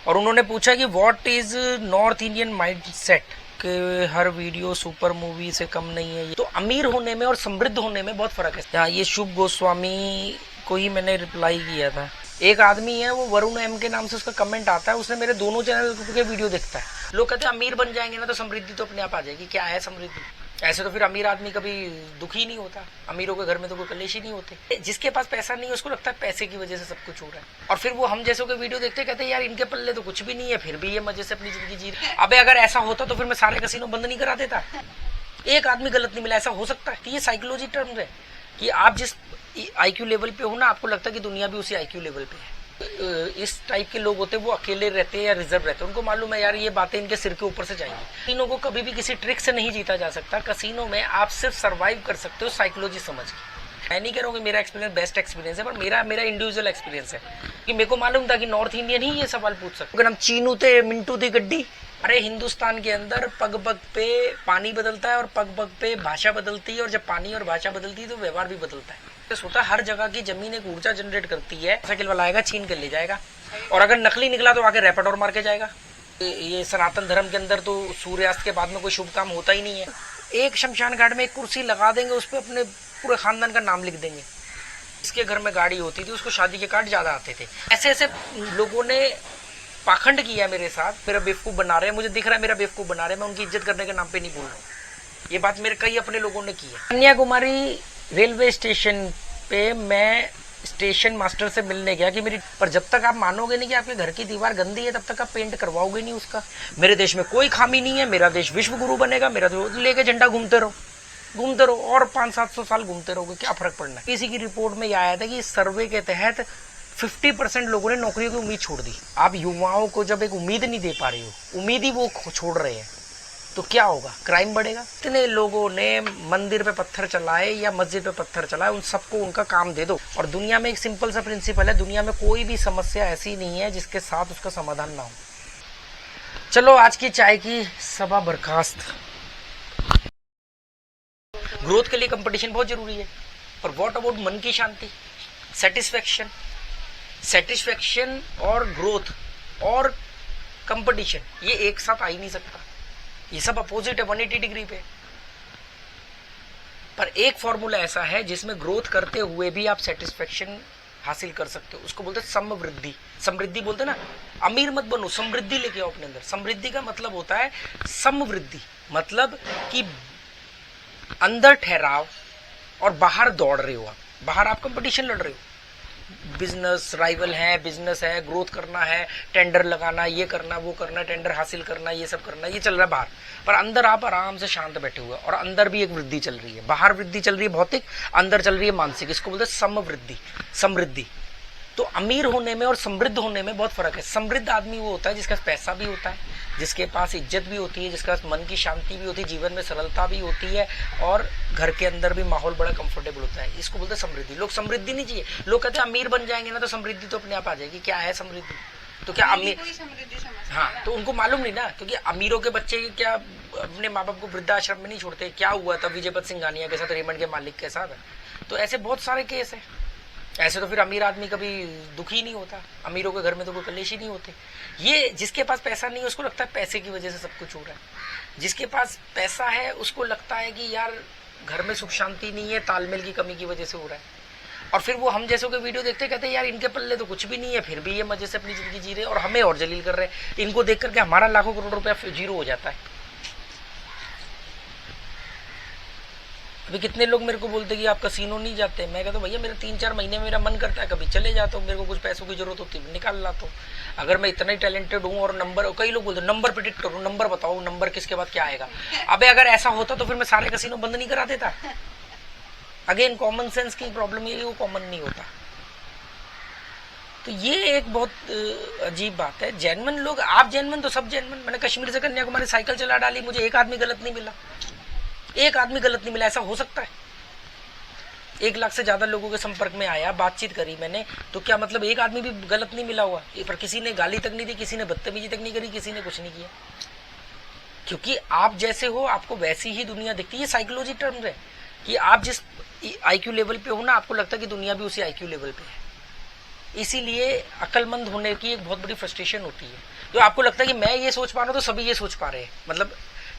और उन्होंने पूछा कि what is north Indian mindset, कि हर वीडियो सुपर मूवी से कम नहीं है। तो अमीर होने में और समृद्ध होने में बहुत फर्क है। हाँ, ये शुभ गोस्वामी को ही मैंने रिप्लाई किया था। एक आदमी है, वो वरुण एम के नाम से उसका कमेंट आता है, उसने मेरे दोनों चैनल के वीडियो देखता है। लोग कहते हैं अमीर बन जाएंगे ना तो समृद्धि तो अपने आप आ जाएगी। क्या है समृद्धि? ऐसे तो फिर अमीर आदमी कभी दुखी नहीं होता। अमीरों के घर में तो कोई कलेश ही नहीं होते। जिसके पास पैसा नहीं है उसको लगता है पैसे की वजह से सब कुछ हो रहा है, और फिर वो हम जैसों के वीडियो देखते कहते हैं यार इनके पल्ले तो कुछ भी नहीं है, फिर भी ये मजे से अपनी जिंदगी जी रहे। अबे अगर ऐसा होता तो फिर मैं सारे कसिनो बंद नहीं करा देता। एक आदमी गलत नहीं मिला, ऐसा हो सकता है? ये साइकोलॉजी टर्म है कि आप जिस आईक्यू लेवल पे हो ना, आपको लगता है कि दुनिया भी उसी आईक्यू लेवल पे है। इस टाइप के लोग होते हैं, वो अकेले रहते हैं या रिजर्व रहते हैं। उनको मालूम है यार ये बातें इनके सिर के ऊपर से जाएंगी। कसिनो को कभी भी किसी ट्रिक से नहीं जीता जा सकता। कसिनो में आप सिर्फ सर्वाइव कर सकते हो साइकोलॉजी समझ के। मैं नहीं कह रहा हूँ कि मेरा एक्सपीरियंस बेस्ट एक्सपीरियंस है, पर मेरा इंडिविजुअल एक्सपीरियंस है कि मेरे को मालूम था कि नॉर्थ इंडियन ही ये सवाल पूछ सकते। अगर हम चीनू थे मिंटू दी गड्डी। अरे हिंदुस्तान के अंदर पग पग पे पानी बदलता है और पग पग पे भाषा बदलती है, और जब पानी और भाषा बदलती है तो व्यवहार भी बदलता है। होता हर जगह की जमीन एक ऊर्जा जनरेट करती है। साइकिल वाला आएगा छीन कर ले जाएगा, और अगर नकली निकला तो आके रैपट और मार के जाएगा। ये सनातन धर्म के अंदर तो सूर्यास्त के बाद में कोई शुभ काम होता ही नहीं है। एक शमशान घाट में एक कुर्सी लगा देंगे, उस पर अपने पूरे खानदान का नाम लिख देंगे। इसके घर में गाड़ी होती थी, उसको शादी के कार्ड ज्यादा आते थे। ऐसे ऐसे लोगों ने पाखंड किया मेरे साथ। मेरा बेवकूफ बना रहे हैं, मुझे दिख रहा है मेरा बेवकूफ बना रहे हैं। मैं उनकी इज्जत करने के नाम पे नहीं बोल रहा हूँ। ये बात मेरे कई अपने लोगों ने की है। कन्याकुमारी रेलवे स्टेशन पे मैं स्टेशन मास्टर से मिलने गया कि मेरी, पर जब तक आप मानोगे नहीं कि आपके घर की दीवार गंदी है तब तक आप पेंट करवाओगे नहीं उसका। मेरे देश में कोई खामी नहीं है, मेरा देश विश्व गुरु बनेगा। मेरा तो लेके झंडा घूमते रहो और 500-700 साल घूमते रहोगे, क्या फर्क पड़ना है। किसी की रिपोर्ट में यह आया था कि इस सर्वे के तहत 50% लोगों ने नौकरियों की उम्मीद छोड़ दी। आप युवाओं को जब एक उम्मीद नहीं दे पा रहे हो, उम्मीद ही वो छोड़ रहे हैं, तो क्या होगा? क्राइम बढ़ेगा। इतने लोगों ने मंदिर पे पत्थर चलाए या मस्जिद पे पत्थर चलाए, उन सबको उनका काम दे दो। और दुनिया में एक सिंपल सा प्रिंसिपल है, दुनिया में कोई भी समस्या ऐसी नहीं है जिसके साथ उसका समाधान ना हो। चलो आज की चाय की सभा बर्खास्त। ग्रोथ के लिए कंपटीशन बहुत जरूरी है, पर व्हाट अबाउट मन की शांति, सेटिस्फेक्शन और ग्रोथ और कंपटीशन, ये एक साथ आ ही नहीं सकता। ये सब अपोजिट है 180 डिग्री पे। पर एक फॉर्मूला ऐसा है जिसमें ग्रोथ करते हुए भी आप सेटिस्फेक्शन हासिल कर सकते हो। उसको बोलते हैं समवृद्धि। समृद्धि बोलते हैं ना, अमीर मत बनो, समृद्धि लेके आओ अपने अंदर। समृद्धि का मतलब होता है समवृद्धि, मतलब कि अंदर ठहराव और बाहर दौड़ रहे हो। आप बाहर आप कंपटीशन लड़ रहे हो, बिजनेस राइवल है, बिजनेस है, ग्रोथ करना है, टेंडर लगाना, ये करना, वो करना, टेंडर हासिल करना, ये सब करना, ये चल रहा है बाहर। पर अंदर आप आराम से शांत बैठे हुए, और अंदर भी एक वृद्धि चल रही है। बाहर वृद्धि चल रही है भौतिक, अंदर चल रही है मानसिक। इसको बोलते हैं समवृद्धि, समृद्धि। तो अमीर होने में और समृद्ध होने में बहुत फर्क है। समृद्ध आदमी वो होता है जिसके पास पैसा भी होता है, जिसके पास इज्जत भी होती है, जिसके पास मन की शांति भी होती है, जीवन में सरलता भी होती है, और घर के अंदर भी माहौल बड़ा कंफर्टेबल होता है। इसको बोलते हैं समृद्धि। लोग समृद्धि नहीं चाहिए। लोग कहते हैं अमीर बन जाएंगे ना तो समृद्धि तो अपने आप आ जाएगी। क्या है समृद्धि? तो क्या अमीर, हाँ, तो उनको मालूम नहीं ना, क्योंकि अमीरों के बच्चे क्या अपने माँ बाप को वृद्धाश्रम में नहीं छोड़ते? क्या हुआ था विजय पथ सिंघानिया के साथ, रेमंड के मालिक के साथ? तो ऐसे बहुत सारे केस है। ऐसे तो फिर अमीर आदमी कभी दुखी नहीं होता। अमीरों के घर में तो कोई कलेश ही नहीं होते। ये जिसके पास पैसा नहीं है उसको लगता है पैसे की वजह से सब कुछ हो रहा है। जिसके पास पैसा है उसको लगता है कि यार घर में सुख शांति नहीं है, तालमेल की कमी की वजह से हो रहा है। और फिर वो हम जैसों के वीडियो देखते कहते हैं यार इनके पल्ले तो कुछ भी नहीं है, फिर भी ये मजे से अपनी जिंदगी जी रहे हैं, और हमें और जलील कर रहे हैं। इनको देख करके हमारा लाखों करोड़ रुपया जीरो हो जाता है। अभी कितने लोग मेरे को बोलते हैं कि आप कसिनो नहीं जाते। मैं कहता हूँ भैया मेरे 3-4 महीने में मेरा मन करता है कभी चले जाता हूँ, मेरे को कुछ पैसों की जरूरत होती है निकाल लाता हूँ। अगर मैं इतना ही टैलेंटेड हूँ और नंबर, कई लोग बोलते हैं नंबर प्रिडिक्ट करो, नंबर बताओ, नंबर किसके बाद क्या आएगा। अबे अगर ऐसा होता तो फिर मैं सारे कसिनो बंद नहीं करा देता। अगेन कॉमन सेंस की प्रॉब्लम ये, वो कॉमन नहीं होता। तो ये एक बहुत अजीब बात है। जेन्युइन लोग, आप जेन्युइन तो सब जेन्युइन। मैंने कश्मीर से कन्याकुमारी साइकिल चला डाली, मुझे एक आदमी गलत नहीं मिला, एक आदमी गलत नहीं मिला। ऐसा हो सकता है? 1 लाख से ज्यादा लोगों के संपर्क में आया, बातचीत करी मैंने, तो क्या मतलब एक आदमी भी गलत नहीं मिला हुआ? पर किसी ने गाली तक नहीं दी, किसी ने बदतमीजी तक नहीं करी, किसी ने कुछ नहीं किया। क्योंकि आप जैसे हो आपको वैसी ही दुनिया दिखती है। ये साइकोलॉजी टर्म है कि आप जिस आईक्यू लेवल पे हो ना, आपको लगता है कि दुनिया भी उसी आईक्यू लेवल पे है। इसीलिए अक्लमंद होने की एक बहुत बड़ी फ्रस्ट्रेशन होती है। जो आपको लगता है कि मैं ये सोच पा रहा हूँ तो सभी ये सोच पा रहे हैं, मतलब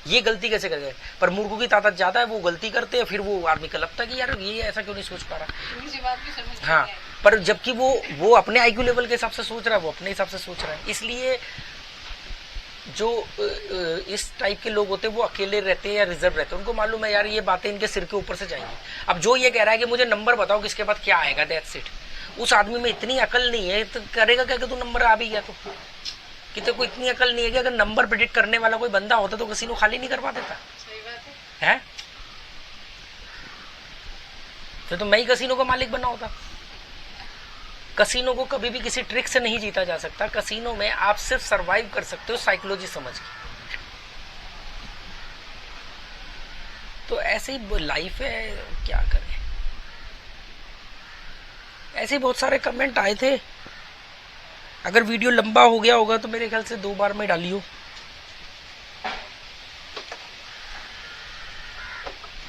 ये गलती कैसे कर गए, पर मूर्खों की ताकत ज्यादा है, वो गलती करते हैं, फिर वो आदमी को लगता है कि यार ये ऐसा क्यों नहीं सोच पा रहा। हाँ, पर जबकि वो अपने आईक्यू लेवल के हिसाब से सोच रहा है, वो अपने हिसाब से सोच रहा है। इसलिए जो इस टाइप के लोग होते हैं वो अकेले रहते हैं या रिजर्व रहते हैं, उनको मालूम है यार ये बातें इनके सिर के ऊपर से जाएंगी। अब जो ये कह रहा है कि मुझे नंबर बताओ किसके बाद क्या आएगा, दैट्स इट, उस आदमी में इतनी अकल नहीं है तो करेगा क्या कि तू नंबर आ भी गया तो, कि तेरे को इतनी अकल नहीं है कि अगर नंबर प्रेडिक्ट करने वाला कोई बंदा होता तो कसीनो खाली नहीं करवा देता है। तो मैं ही कसीनो का मालिक बना होता। कसीनो को कभी भी किसी ट्रिक से नहीं जीता जा सकता। कसीनो में आप सिर्फ सरवाइव कर सकते हो साइकोलॉजी समझ के। तो ऐसे ही लाइफ है, क्या करें। ऐसे बहुत सारे कमेंट आए थे। अगर वीडियो लंबा हो गया होगा तो मेरे ख्याल से 2 बार में डालियो।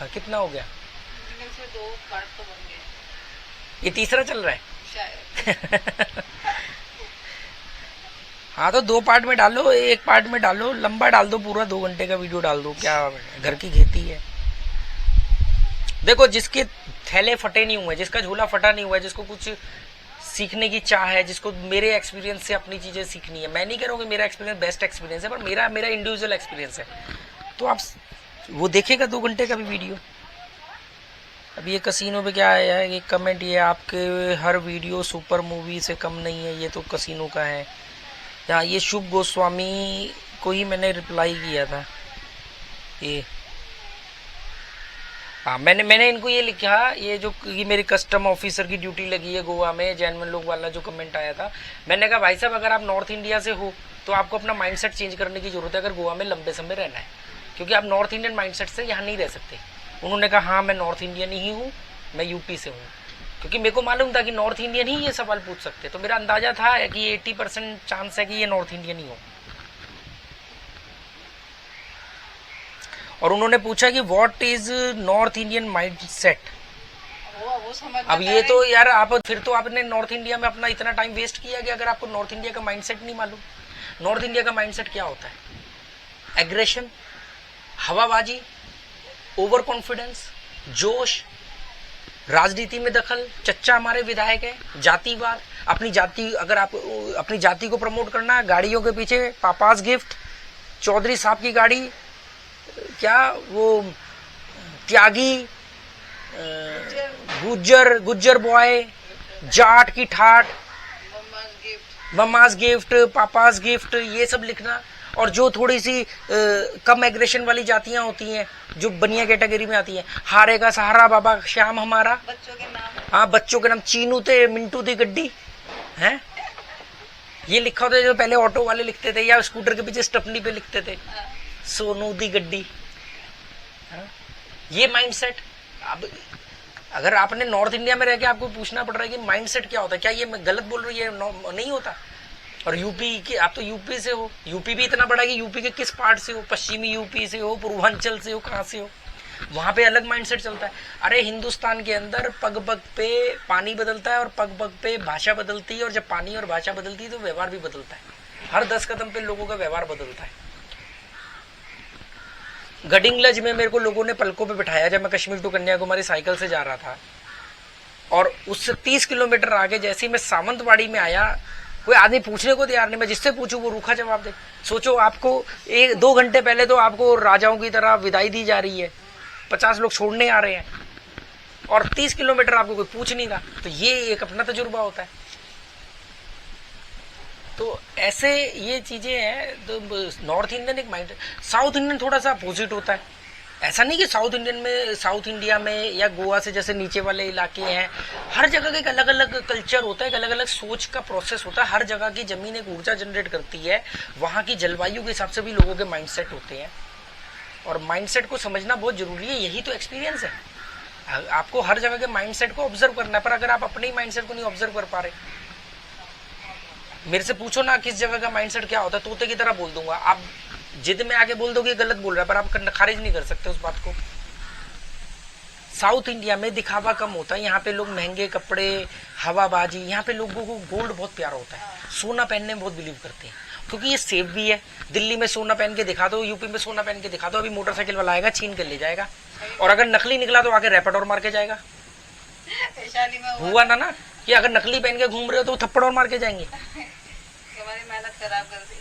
कितना हो गया? 2 पार्ट तो बन गए। ये तीसरा चल रहा है शायद। हाँ तो 2 पार्ट में डालो, 1 पार्ट में डालो, लंबा डाल दो, पूरा 2 घंटे का वीडियो डाल दो, क्या घर की खेती है। देखो जिसके थैले फटे नहीं हुए, जिसका झोला फटा नहीं हुआ है, जिसको कुछ सीखने की चाह है, जिसको मेरे एक्सपीरियंस से अपनी चीजें सीखनी है, मैं नहीं कह रहा हूँ कि मेरा एक्सपीरियंस बेस्ट एक्सपीरियंस है, पर मेरा इंडिविजुअल एक्सपीरियंस है, तो आप वो देखेगा 2 घंटे का भी वीडियो। अब ये कसीनो पे क्या आया है, एक कमेंट ये आपके हर वीडियो सुपर मूवी से कम नहीं है, ये तो कसीनो का है। यहाँ ये शुभ गोस्वामी को ही मैंने रिप्लाई किया था। ये हाँ, मैंने इनको ये लिखा, ये जो ये मेरी कस्टम ऑफिसर की ड्यूटी लगी है गोवा में, जैनवन लोग वाला जो कमेंट आया था, मैंने कहा भाई साहब अगर आप नॉर्थ इंडिया से हो तो आपको अपना माइंडसेट चेंज करने की जरूरत है अगर गोवा में लंबे समय रहना है, क्योंकि आप नॉर्थ इंडियन माइंडसेट से यहाँ नहीं रह सकते। उन्होंने कहा हाँ मैं नॉर्थ इंडियन ही हूँ, मैं यूपी से हूँ, क्योंकि मेरे को मालूम था कि नॉर्थ इंडियन ही ये सवाल पूछ सकते, तो मेरा अंदाजा था कि 80% चांस है कि ये नॉर्थ इंडियन ही हो। और उन्होंने पूछा कि what is north Indian mindset. अब ये तो यार आप फिर तो आपने नॉर्थ इंडिया में अपना इतना टाइम वेस्ट किया कि अगर आपको नॉर्थ इंडिया का माइंडसेट नहीं मालूम। नॉर्थ इंडिया का माइंडसेट क्या होता है? एग्रेशन, हवाबाजी, ओवर कॉन्फिडेंस, जोश, राजनीति में दखल, चच्चा हमारे विधायक है, जातिवाद, अपनी जाति, अगर आप अपनी जाति को प्रमोट करना है, गाड़ियों के पीछे पापास गिफ्ट, चौधरी साहब की गाड़ी, क्या वो त्यागी, गुज्जर बॉय, जाट की ठाट, मम्मास गिफ्ट, पापास गिफ्ट, ये सब लिखना। और जो थोड़ी सी कम एग्रेशन वाली जातियां होती हैं जो बनिया कैटेगरी में आती हैं, हारेगा सहारा बाबा श्याम हमारा, बच्चों के नाम, हाँ बच्चों के नाम, चीनू थे मिंटू दी गड्डी हैं, ये लिखा होता है जो पहले ऑटो वाले लिखते थे या स्कूटर के पीछे स्टपनी पे लिखते थे, सोनू दी गड्डी। ये माइंडसेट। अब अगर आपने नॉर्थ इंडिया में रह के आपको पूछना पड़ रहा है कि माइंडसेट क्या होता है, क्या ये मैं गलत बोल रही है? नहीं होता। और यूपी के, आप तो यूपी से हो, यूपी भी इतना बड़ा कि यूपी के किस पार्ट से हो, पश्चिमी यूपी से हो, पूर्वांचल से हो, कहाँ से हो, वहां पे अलग माइंडसेट चलता है। अरे हिंदुस्तान के अंदर पग पग पे पानी बदलता है और पग पग पे भाषा बदलती है, और जब पानी और भाषा बदलती है तो व्यवहार भी बदलता है। हर 10 कदम पे लोगों का व्यवहार बदलता है। गडिंगलज में मेरे को लोगों ने पलकों पे बिठाया जब मैं कश्मीर टू कन्याकुमारी साइकिल से जा रहा था, और उससे 30 किलोमीटर आगे जैसे ही मैं सावंतवाड़ी में आया, कोई आदमी पूछने को तैयार नहीं, मैं जिससे पूछूं वो रूखा जवाब दे। सोचो आपको 1-2 घंटे पहले तो आपको राजाओं की तरह विदाई दी जा रही है, 50 लोग छोड़ने आ रहे हैं, और 30 किलोमीटर आपको कोई पूछ नहीं रहा। तो ये एक अपना तजुर्बा होता है। तो ऐसे ये चीजें हैं। तो नॉर्थ इंडियन एक माइंड, साउथ इंडियन थोड़ा सा अपोजिट होता है। ऐसा नहीं कि साउथ इंडियन में, साउथ इंडिया में या गोवा से जैसे नीचे वाले इलाके हैं, हर जगह का एक अलग अलग कल्चर होता है, एक अलग अलग सोच का प्रोसेस होता है। हर जगह की जमीन एक ऊर्जा जनरेट करती है, वहां की जलवायु के हिसाब से भी लोगों के माइंडसेट होते हैं, और माइंडसेट को समझना बहुत जरूरी है। यही तो एक्सपीरियंस है। आपको हर जगह के माइंडसेट को ऑब्जर्व करना है, पर अगर आप अपने ही माइंडसेट को नहीं ऑब्जर्व कर पा रहे, मेरे से पूछो ना किस जगह का माइंडसेट क्या होता है, तोते की तरह बोल दूंगा। आप जिद में आके बोल दोगे गलत बोल रहा है, पर आप खारिज नहीं कर सकते उस बात को। साउथ इंडिया में दिखावा कम होता है, यहाँ पे लोग महंगे कपड़े, हवाबाजी, यहाँ पे लोगों को गोल्ड बहुत प्यारा होता है, सोना पहनने में बहुत बिलीव करते हैं क्योंकि ये सेफ भी है। दिल्ली में सोना पहन के दिखा दो, यूपी में सोना पहन के दिखा दो, अभी मोटरसाइकिल वाला आएगा छीन कर ले जाएगा, और अगर नकली निकला तो आके रैपट और मार के जाएगा। वैशाली में हुआ ना कि अगर नकली पहन के घूम रहे हो तो थप्पड़ और मार के जाएंगे। हमारी मेहनत खराब कर दी।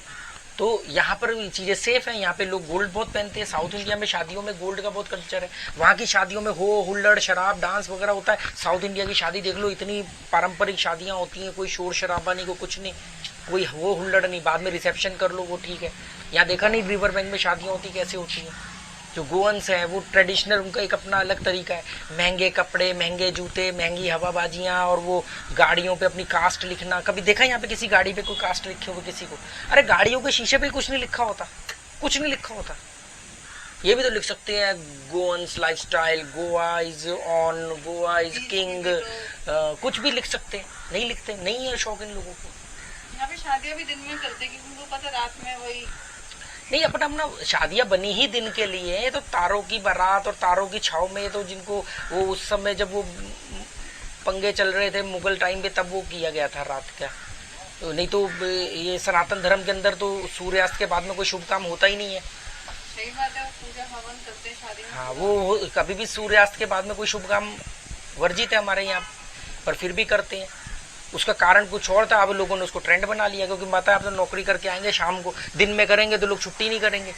तो यहाँ पर चीजें सेफ हैं, यहाँ पे लोग गोल्ड बहुत पहनते हैं। साउथ इंडिया में शादियों में गोल्ड का बहुत कल्चर है, वहाँ की शादियों में हो हुल्लड़ शराब डांस वगैरह होता है। साउथ इंडिया की शादी देख लो, इतनी पारंपरिक शादियाँ होती हैं, कोई शोर शराबा नहीं, कोई कुछ नहीं, कोई हो हुल्लड़ नहीं, बाद में रिसेप्शन कर लो वो ठीक है। यहाँ देखा नहीं रिवर बैंक में शादियाँ होती कैसे होती हैं। जो गोवंस हैं वो ट्रेडिशनल, उनका एक अपना अलग तरीका है, महंगे कपड़े, महंगे जूते, महंगी हवाबाजियाँ, और वो गाड़ियों पे अपनी कास्ट लिखना। कभी देखा यहाँ पे किसी गाड़ी पे कोई कास्ट लिखे हुए किसी को? अरे गाड़ियों के शीशे पे कुछ नहीं लिखा होता, कुछ नहीं लिखा होता। ये भी तो लिख सकते हैं गोवंस lifestyle, Goa is on, Goa is king, कुछ भी लिख सकते हैं। नहीं लिखते, नहीं है शौक इन लोगों को। यहाँ पे शादियाँ भी दिन में करते हैं क्योंकि उनको पता रात में वही नहीं, अपना अपना शादियां बनी ही दिन के लिए है, तो तारों की बारात और तारों की छाव में, तो जिनको वो उस समय जब वो पंगे चल रहे थे मुगल टाइम पे, तब वो किया गया था रात का। तो नहीं तो ये सनातन धर्म के अंदर तो सूर्यास्त के बाद में कोई शुभ काम होता ही नहीं है। सही बात है, पूजा हवन करते हैं शादी में। हाँ, वो कभी भी सूर्यास्त के बाद में कोई शुभ काम वर्जित है हमारे यहाँ, पर फिर भी करते हैं। उसका कारण कुछ और था, अब लोगों ने उसको ट्रेंड बना लिया, क्योंकि पता है आप तो नौकरी करके आएंगे शाम को, दिन में करेंगे तो लोग छुट्टी नहीं करेंगे,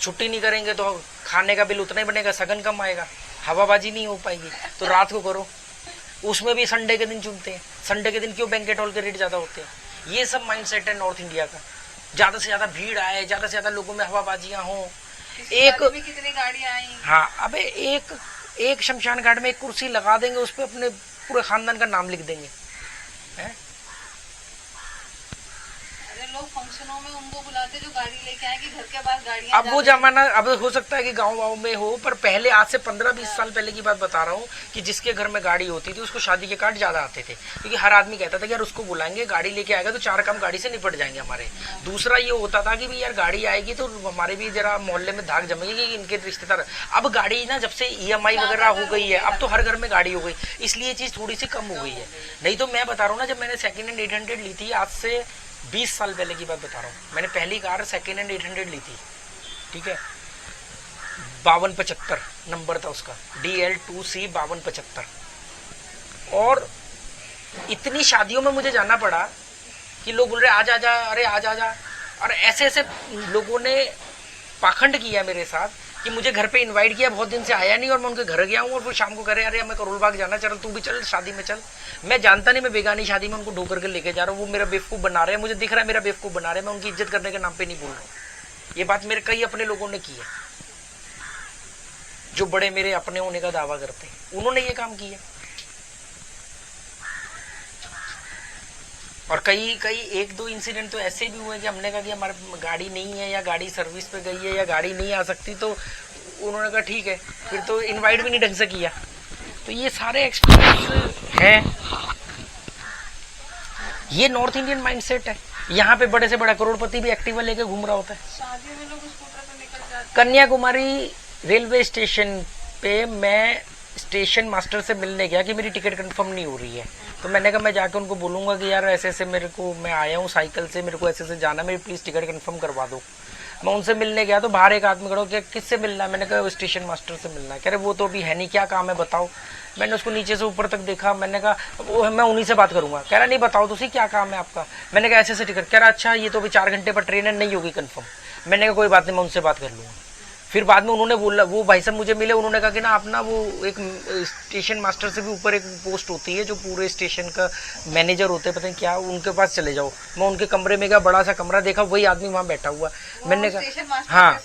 छुट्टी नहीं करेंगे तो खाने का बिल उतना ही बनेगा, सगन कम आएगा, हवाबाजी नहीं हो पाएगी, तो रात को करो। उसमें भी संडे के दिन चुनते हैं, संडे के दिन क्यों बैंकेट हॉल के रेट ज़्यादा होते हैं। ये सब माइंडसेट है नॉर्थ इंडिया का, ज़्यादा से ज़्यादा भीड़ आए, ज़्यादा से ज़्यादा लोगों में हवाबाजियाँ हों। एक कितनी गाड़ियाँ आई। हाँ, अबे एक शमशान घाट में एक कुर्सी लगा देंगे, उस पर अपने पूरे खानदान का नाम लिख देंगे। अरे लोग फंक्शनों में उनको बुलाते जो गाड़ी लेके आए कि घर के पास गाड़ियाँ। अब वो जमाना, अब हो सकता है कि गाँव में हो, पर पहले आज से 15-20 साल पहले की बात बता रहा हूँ कि जिसके घर में गाड़ी होती थी उसको शादी के कार्ड ज्यादा आते थे, क्योंकि हर आदमी कहता था कि यार उसको बुलाएंगे, गाड़ी लेके आएगा तो 4 काम गाड़ी से निपट जाएंगे हमारे। दूसरा ये होता था कि भाई यार गाड़ी आएगी तो हमारे भी जरा मोहल्ले में धाक जमेगी कि इनके रिश्तेदार। अब गाड़ी ना जब से EMI वगैरह हो गई है, अब तो हर घर में गाड़ी हो गई, इसलिए ये चीज थोड़ी सी कम हो गई है। नहीं तो मैं बता रहा हूँ ना, जब मैंने सेकेंड हैंड 800 ली थी, आज से 20 साल पहले की बात बता रहा हूँ, मैंने पहली कार सेकेंड हैंड 800 ली थी, ठीक है, 5275 नंबर था उसका, DL2C 5275। और इतनी शादियों में मुझे जाना पड़ा कि लोग बोल रहे आजा आजा, अरे आजा आजा, और ऐसे ऐसे लोगों ने पाखंड किया मेरे साथ कि मुझे घर पे इनवाइट किया, बहुत दिन से आया नहीं, और मैं उनके घर गया हूँ, और फिर शाम को कह रहे अरे हमें करोल बाग जाना, चल तू भी चल शादी में चल। मैं जानता नहीं, मैं बेगानी शादी में उनको ढो करके लेके जा रहा हूँ, वो मेरा बेवकूफ़ बना रहे हैं, मुझे दिख रहा है मेरा बेवकूफ़ बना रहे हैं, मैं उनकी इज्जत करने के नाम पे नहीं बोल रहा हूँ। ये बात मेरे कई अपने लोगों ने की है, जो बड़े मेरे अपने होने का दावा करते हैं, उन्होंने ये काम किया। और कई 1-2 इंसिडेंट तो ऐसे भी हुए कि हमने कहा कि हमारे गाड़ी नहीं है, या गाड़ी सर्विस पे गई है, या गाड़ी नहीं आ सकती, तो उन्होंने कहा ठीक है, फिर तो इनवाइट भी नहीं ढंग से किया। तो ये सारे एक्सपीरियंस हैं, ये नॉर्थ इंडियन माइंडसेट है। यहाँ पे बड़े से बड़ा करोड़पति भी एक्टिवा लेके घूम रहा होता है। शादियों में लोग स्कूटर पे निकल जाते हैं। कन्याकुमारी रेलवे स्टेशन पे मैं स्टेशन मास्टर से मिलने गया कि मेरी टिकट कंफर्म नहीं हो रही है, तो मैंने कहा मैं जाके उनको बोलूंगा कि यार ऐसे ऐसे मेरे को, मैं आया हूँ साइकिल से, मेरे को ऐसे ऐसे जाना, मेरी प्लीज टिकट कंफर्म करवा दो। मैं उनसे मिलने गया तो बाहर एक आदमी खड़ा हो, क्या किससे मिलना है? मैंने कहा स्टेशन मास्टर से मिलना है। कह रहे वो तो अभी है नहीं, क्या काम है बताओ। मैंने उसको नीचे से ऊपर तक देखा, मैंने कहा वो मैं उन्हीं से बात करूंगा। कह रहा नहीं बताओ तो क्या काम है आपका। मैंने कहा ऐसे ऐसे टिकट। कह रहा अच्छा ये तो अभी 4 घंटे पर ट्रेन है, नहीं होगी कंफर्म। मैंने कहा कोई बात नहीं, मैं उनसे बात कर लूंगा। फिर बाद में उन्होंने बोला, वो भाई साहब मुझे मिले, उन्होंने कहा कि ना अपना वो एक स्टेशन मास्टर से भी ऊपर एक पोस्ट होती है जो पूरे स्टेशन का मैनेजर होते हैं, पता नहीं क्या, उनके पास चले जाओ। मैं उनके कमरे में गया, बड़ा सा कमरा देखा, वही आदमी वहाँ बैठा हुआ। मैंने कहा हाँ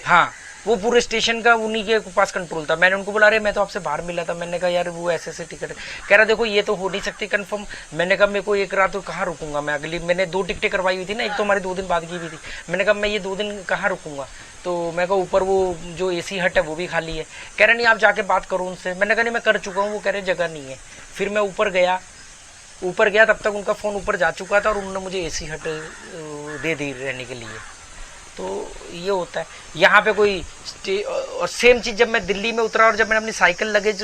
हाँ, वो पूरे स्टेशन का उन्हीं के पास कंट्रोल था। मैंने उनको बोला अरे मैं तो आपसे बाहर मिला था। मैंने कहा यार वो ऐसे ऐसे टिकट। कह रहा देखो ये तो हो नहीं सकती कंफर्म। मैंने कहा मेरे को एक रात तो कहाँ रुकूंगा मैं, अगली मैंने 2 टिकटें करवाई हुई थी ना, एक तो हमारी 2 दिन बाद की भी थी। मैंने कहा मैं ये 2 दिन कहाँ रुकूंगा। तो मैं कहा ऊपर वो जो AC हट है वो भी खाली है। कह रहे नहीं आप जाके बात करो उनसे। मैंने कहा नहीं मैं कर चुका हूँ। वो कह रहे जगह नहीं है। फिर मैं ऊपर गया तब तक उनका फ़ोन ऊपर जा चुका था और उन्होंने मुझे AC हट दे दी रहने के लिए। तो ये होता है। यहाँ पे कोई और सेम चीज जब मैं दिल्ली में उतरा और जब मैंने अपनी साइकिल लगेज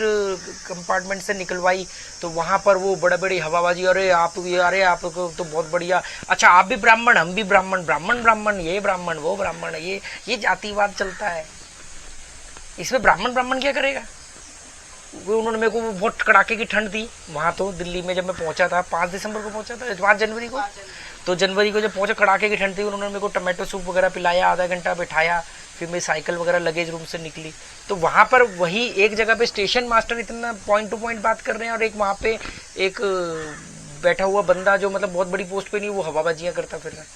कंपार्टमेंट से निकलवाई तो वहां पर वो बड़े बड़ी हवाबाजी, अरे आप भी, अरे आपको तो बहुत बढ़िया, अच्छा आप भी ब्राह्मण, हम भी ब्राह्मण, ब्राह्मण ब्राह्मण, ये ब्राह्मण वो ब्राह्मण, ये जातिवाद चलता है। इसमें ब्राह्मण ब्राह्मण क्या करेगा? वो उन्होंने मेरे को बहुत कड़ाके की ठंड दी वहां, तो दिल्ली में जब मैं पहुंचा था 5 दिसंबर को पहुंचा था, 5 जनवरी को, तो जनवरी को जब पहुंचा कड़ाके की ठंड थी, उन्होंने मेरे को टमाटो सूप वगैरह पिलाया, आधा घंटा बिठाया, फिर मेरी साइकिल वगैरह लगेज रूम से निकली। तो वहां पर वही एक जगह पे स्टेशन मास्टर इतना पॉइंट टू पॉइंट बात कर रहे हैं और एक वहां पे एक बैठा हुआ बंदा जो मतलब बहुत बड़ी पोस्ट पे नहीं, वो हवाबाजियां करता फिर रहा है।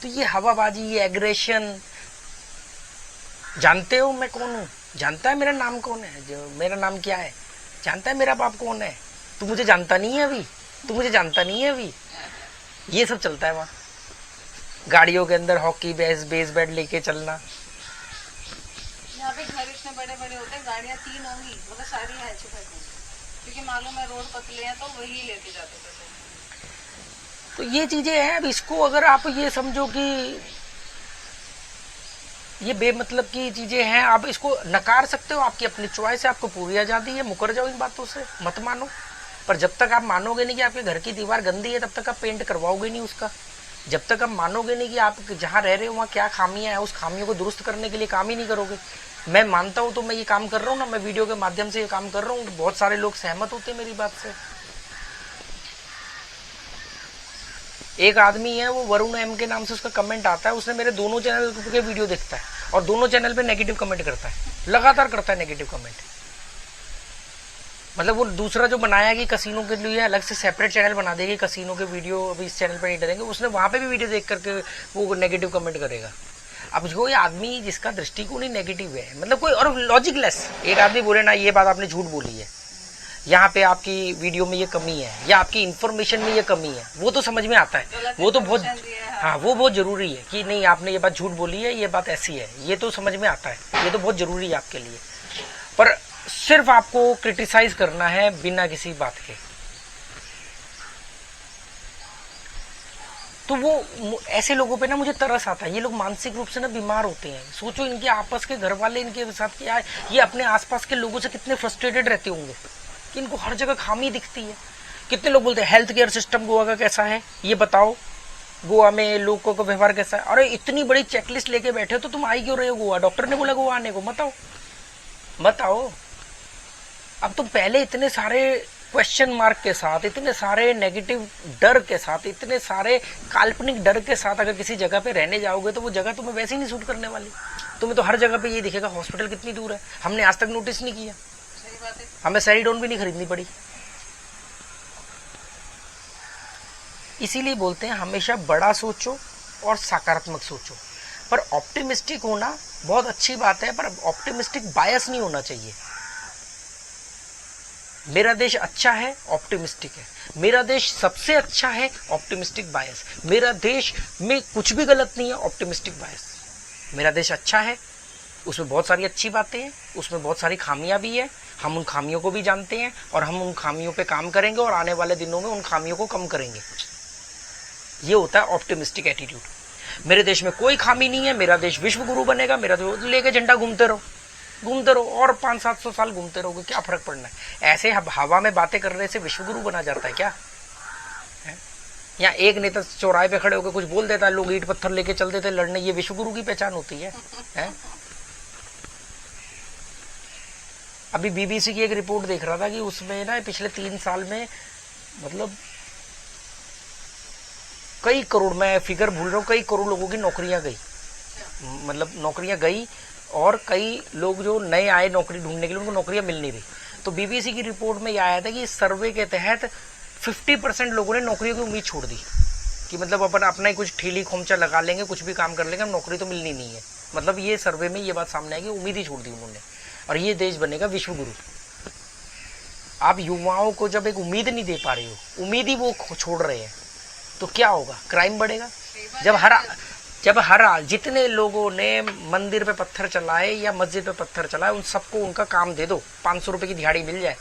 तो ये हवाबाजी, ये एग्रेशन, जानते हो मैं कौन हूँ? जानता है मेरा नाम कौन है? जो मेरा नाम क्या है? जानता है मेरा बाप कौन है? तू मुझे जानता नहीं है अभी, तू मुझे जानता नहीं है अभी। ये सब चलता है वहाँ। गाड़ियों के अंदर हॉकी बेस बैट लेके चलना। यहाँ पे घर इतने बड़े बड़े होते हैं, गाड़ियाँ 3 होंगी मतलब सारी है छुपा, क्योंकि मालूम है रोड पतले हैं तो वही लेके जाते थे। तो ये चीजें हैं। अब इसको अगर आप ये समझो कि ये बेमतलब की चीजें हैं, आप इसको नकार सकते हो, आपकी अपनी चॉइस है, आपको पूरी आजादी है, मुकर जाओ इन बातों से, मत मानो। पर जब तक आप मानोगे नहीं कि आपके घर की दीवार गंदी है, तब तक आप पेंट करवाओगे नहीं उसका। जब तक आप मानोगे नहीं कि आप जहाँ रह रहे हो वहाँ क्या खामियां हैं, उस खामियों को दुरुस्त करने के लिए काम ही नहीं करोगे। मैं मानता हूँ तो मैं ये काम कर रहा हूँ ना, मैं वीडियो के माध्यम से ये काम कर रहा हूँ, बहुत सारे लोग सहमत होते हैं मेरी बात से। एक आदमी है, वो वरुण एम के नाम से उसका कमेंट आता है, उसने मेरे दोनों चैनल के वीडियो देखता है और दोनों चैनल पे नेगेटिव कमेंट करता है, लगातार करता है नेगेटिव कमेंट। मतलब वो दूसरा जो बनाया कि कसीनो के लिए अलग से सेपरेट चैनल बना देगी, कसीनो के वीडियो अभी इस चैनल पे नहीं डालेंगे, उसने वहां पे भी वीडियो देख करके वो नेगेटिव कमेंट करेगा। अब जो ये आदमी जिसका दृष्टिकोण ही नेगेटिव है, मतलब कोई और लॉजिकलेस, एक आदमी बोले ना ये बात आपने झूठ बोली है, यहाँ पे आपकी वीडियो में ये कमी है या आपकी इन्फॉर्मेशन में ये कमी है, वो तो समझ में आता है, वो तो बहुत, हाँ वो बहुत जरूरी है कि नहीं आपने ये बात झूठ बोली है, ये बात ऐसी है, ये तो समझ में आता है, ये तो बहुत जरूरी है आपके लिए। पर सिर्फ आपको क्रिटिसाइज करना है बिना किसी बात के, तो वो ऐसे लोगों पे ना मुझे तरस आता है। ये लोग मानसिक रूप से ना बीमार होते हैं। सोचो इनके आपस के घर वाले इनके साथ क्या है, ये अपने आसपास के लोगों से कितने फ्रस्ट्रेटेड रहते होंगे कि इनको हर जगह खामी दिखती है। कितने लोग बोलते हैं हेल्थ केयर सिस्टम गोवा का कैसा है, ये बताओ, गोवा में लोगों का व्यवहार कैसा है। अरे इतनी बड़ी चेकलिस्ट लेके बैठे हो तो तुम आई क्यों रहे हो गोवा? डॉक्टर ने बोला गोवा आने को, मत आओ मत आओ। अब तुम पहले इतने सारे क्वेश्चन मार्क के साथ, इतने सारे नेगेटिव डर के साथ, इतने सारे काल्पनिक डर के साथ अगर किसी जगह पे रहने जाओगे तो वो जगह तुम्हें वैसे ही नहीं सूट करने वाली। तुम्हें तो हर जगह पे ये दिखेगा हॉस्पिटल कितनी दूर है, हमने आज तक नोटिस नहीं किया, हमें सेरिडोन भी नहीं खरीदनी पड़ी। इसीलिए बोलते हैं हमेशा बड़ा सोचो और सकारात्मक सोचो। पर ऑप्टिमिस्टिक होना बहुत अच्छी बात है, पर ऑप्टिमिस्टिक बायस नहीं होना चाहिए। मेरा देश अच्छा है, ऑप्टिमिस्टिक है। मेरा देश सबसे अच्छा है, ऑप्टिमिस्टिक बायस। मेरा देश में कुछ भी गलत नहीं है, ऑप्टिमिस्टिक बायस। मेरा देश अच्छा है, उसमें बहुत सारी अच्छी बातें हैं, उसमें बहुत सारी खामियां भी है, हम उन खामियों को भी जानते हैं और हम उन खामियों पे काम करेंगे और आने वाले दिनों में उन खामियों को कम करेंगे। ये होता है ऑप्टिमिस्टिक एटीट्यूड। मेरे देश में कोई खामी नहीं है, मेरा देश विश्व गुरु बनेगा, मेरा देश लेके झंडा घूमते रहो और 500-700 साल घूमते रहोगे, क्या फर्क पड़ना है। ऐसे हवा में बातें करने से विश्व गुरु बना जाता है क्या? या एक नेता चौराहे पे खड़े होकर कुछ बोल देता है, लोग ईंट पत्थर लेके चल देते लड़ने, ये विश्व गुरु की पहचान होती है? अभी बीबीसी की एक रिपोर्ट देख रहा था कि उसमें ना पिछले 3 साल में मतलब कई करोड़, मैं फिगर भूल रहा हूँ, कई करोड़ लोगों की नौकरियां गई, मतलब नौकरियां गई और कई लोग जो नए आए नौकरी ढूंढने के लिए उनको नौकरियां मिल नहीं रही। तो बीबीसी की रिपोर्ट में यह आया था कि इस सर्वे के तहत 50% लोगों ने नौकरियों की उम्मीद छोड़ दी कि मतलब अपन अपना ही कुछ ठीली खोमचा लगा लेंगे, कुछ भी काम कर लेंगे, हम नौकरी तो मिलनी नहीं है। मतलब ये सर्वे में ये बात सामने आई कि उम्मीद ही छोड़ दी उन्होंने, और ये देश बनेगा विश्व गुरु। आप युवाओं को जब एक उम्मीद नहीं दे पा रहे हो, उम्मीद ही वो छोड़ रहे हैं, तो क्या होगा? क्राइम बढ़ेगा। जब हर जितने लोगों ने मंदिर पे पत्थर चलाए या मस्जिद पे पत्थर चलाए, उन सबको उनका काम दे दो, 500 रुपए की दिहाड़ी मिल जाए,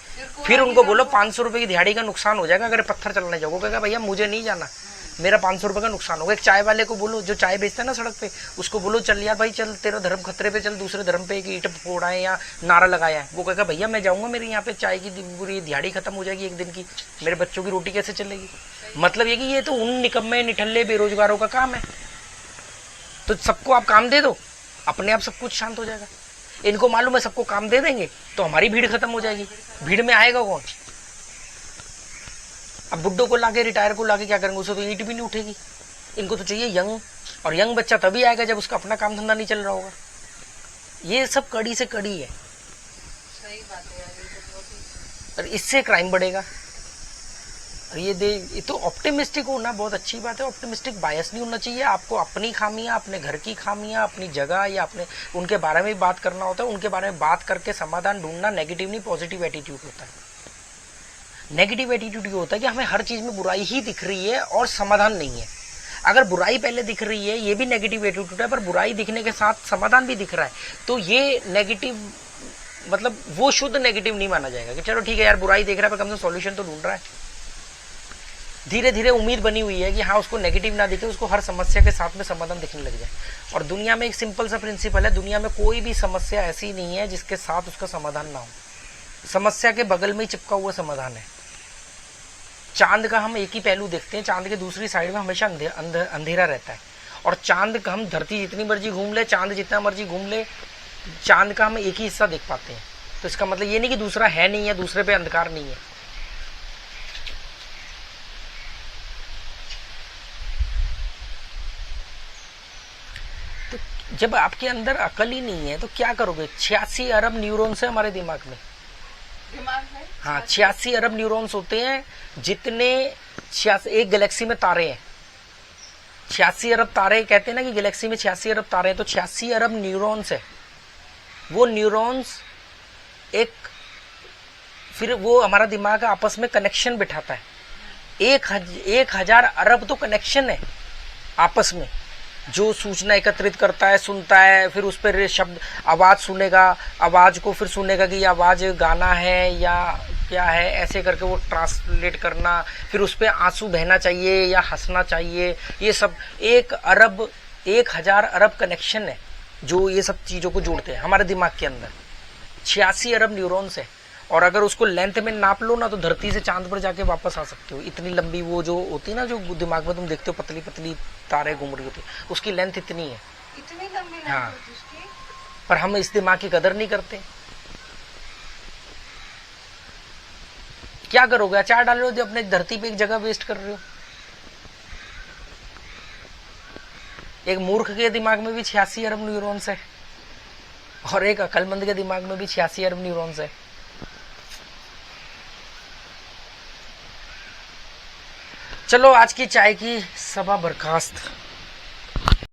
फिर उनको बोलो 500 रुपए की दिहाड़ी का नुकसान हो जाएगा अगर पत्थर चलाने जाओगे, कहेगा भैया मुझे नहीं जाना, मेरा 500 रुपए का नुकसान होगा। एक चाय वाले को बोलो, जो चाय बेचता है ना सड़क पे, उसको बोलो चल यार भाई चल, तेरा धर्म खतरे पे, चल दूसरे धर्म पे एक ईंट फोड़ा है या नारा लगाया है, वो कहेगा भैया मैं जाऊंगा, मेरे यहाँ पे चाय की पूरी दिहाड़ी खत्म हो जाएगी एक दिन की, मेरे बच्चों की रोटी कैसे चलेगी। मतलब ये कि ये तो उन निकम्मे निठल्ले बेरोजगारों का काम है। तो सबको आप काम दे दो, अपने आप सब कुछ शांत हो जाएगा। इनको मालूम है सबको काम दे देंगे तो हमारी भीड़ खत्म हो जाएगी। भीड़ में आएगा कौन? अब बुड्ढों को लाके, रिटायर को लाके क्या करेंगे? उसे तो ईंट भी नहीं उठेगी। इनको तो चाहिए यंग, और यंग बच्चा तभी आएगा जब उसका अपना काम धंधा नहीं चल रहा होगा। ये सब कड़ी से कड़ी है। सही बात है यार, ये तो बहुत ही। और इससे क्राइम बढ़ेगा। और ये तो ऑप्टिमिस्टिक होना बहुत अच्छी बात है। ऑप्टिमिस्टिक बायस नहीं होना चाहिए। आपको अपनी खामियां, अपने घर की खामियां, अपनी जगह या अपने उनके बारे में बात करना होता है। उनके बारे में बात करके समाधान ढूंढना नेगेटिव नहीं, पॉजिटिव एटीट्यूड होता है। नेगेटिव एटीट्यूड ये होता है कि हमें हर चीज में बुराई ही दिख रही है और समाधान नहीं है। अगर बुराई पहले दिख रही है, ये भी नेगेटिव एटीट्यूड है, पर बुराई दिखने के साथ समाधान भी दिख रहा है, तो ये नेगेटिव, मतलब वो शुद्ध नेगेटिव नहीं माना जाएगा कि चलो ठीक है यार बुराई देख रहा है पर कम से कम सॉल्यूशन तो ढूंढ रहा है। धीरे धीरे उम्मीद बनी हुई है कि हाँ उसको नेगेटिव ना दिखे, उसको हर समस्या के साथ में समाधान दिखने लग जाए। और दुनिया में एक सिंपल सा प्रिंसिपल है, दुनिया में कोई भी समस्या ऐसी नहीं है जिसके साथ उसका समाधान ना हो। समस्या के बगल में ही चिपका हुआ समाधान है। चांद का हम एक ही पहलू देखते हैं, चांद के दूसरी साइड में हमेशा अंधेरा रहता है। और चांद का हम, धरती जितनी मर्जी घूम ले, चांद जितना मर्जी घूम ले, चांद का हम एक ही हिस्सा देख पाते हैं। तो इसका मतलब ये नहीं कि दूसरा है नहीं है, दूसरे पे अंधकार नहीं है। तो जब आपके अंदर अकल ही नहीं है तो क्या करोगे? 86 अरब न्यूरॉन्स है हमारे दिमाग में। दिमाग है। हाँ, 86 अरब न्यूरॉन्स होते हैं। जितने एक गैलेक्सी में तारे हैं, 86 अरब तारे, कहते हैं ना कि गैलेक्सी में 86 अरब तारे हैं, तो 86 अरब न्यूरॉन्स है। वो न्यूरॉन्स फिर वो हमारा दिमाग आपस में कनेक्शन बिठाता है। 1000 अरब तो कनेक्शन है आपस में, जो सूचना एकत्रित करता है, सुनता है, फिर उस पर शब्द, आवाज सुनेगा, आवाज को फिर सुनेगा कि ये आवाज गाना है या क्या है, ऐसे करके वो ट्रांसलेट करना, फिर उस पर आंसू बहना चाहिए या हंसना चाहिए। ये सब 1000 अरब कनेक्शन है जो ये सब चीजों को जोड़ते हैं हमारे दिमाग के अंदर। 86 अरब न्यूरॉन्स है। और अगर उसको लेंथ में नाप लो ना तो धरती से चांद पर जाके वापस आ सकते हो। इतनी लंबी वो जो होती है ना, जो दिमाग में तुम देखते हो पतली पतली तारे घूम रही होती, उसकी लेंथ इतनी है। इतनी लंबी लेंथ हाँ। होती उसकी? पर हम इस दिमाग की कदर नहीं करते। क्या करोगे? अचार डाल रहे हो, अपने धरती पे एक जगह वेस्ट कर रहे हो। एक मूर्ख के दिमाग में भी 86 अरब न्यूरॉन्स है और एक अक्लमंद के दिमाग में भी 86 अरब न्यूरॉन्स है। चलो आज की चाय की सभा बर्खास्त।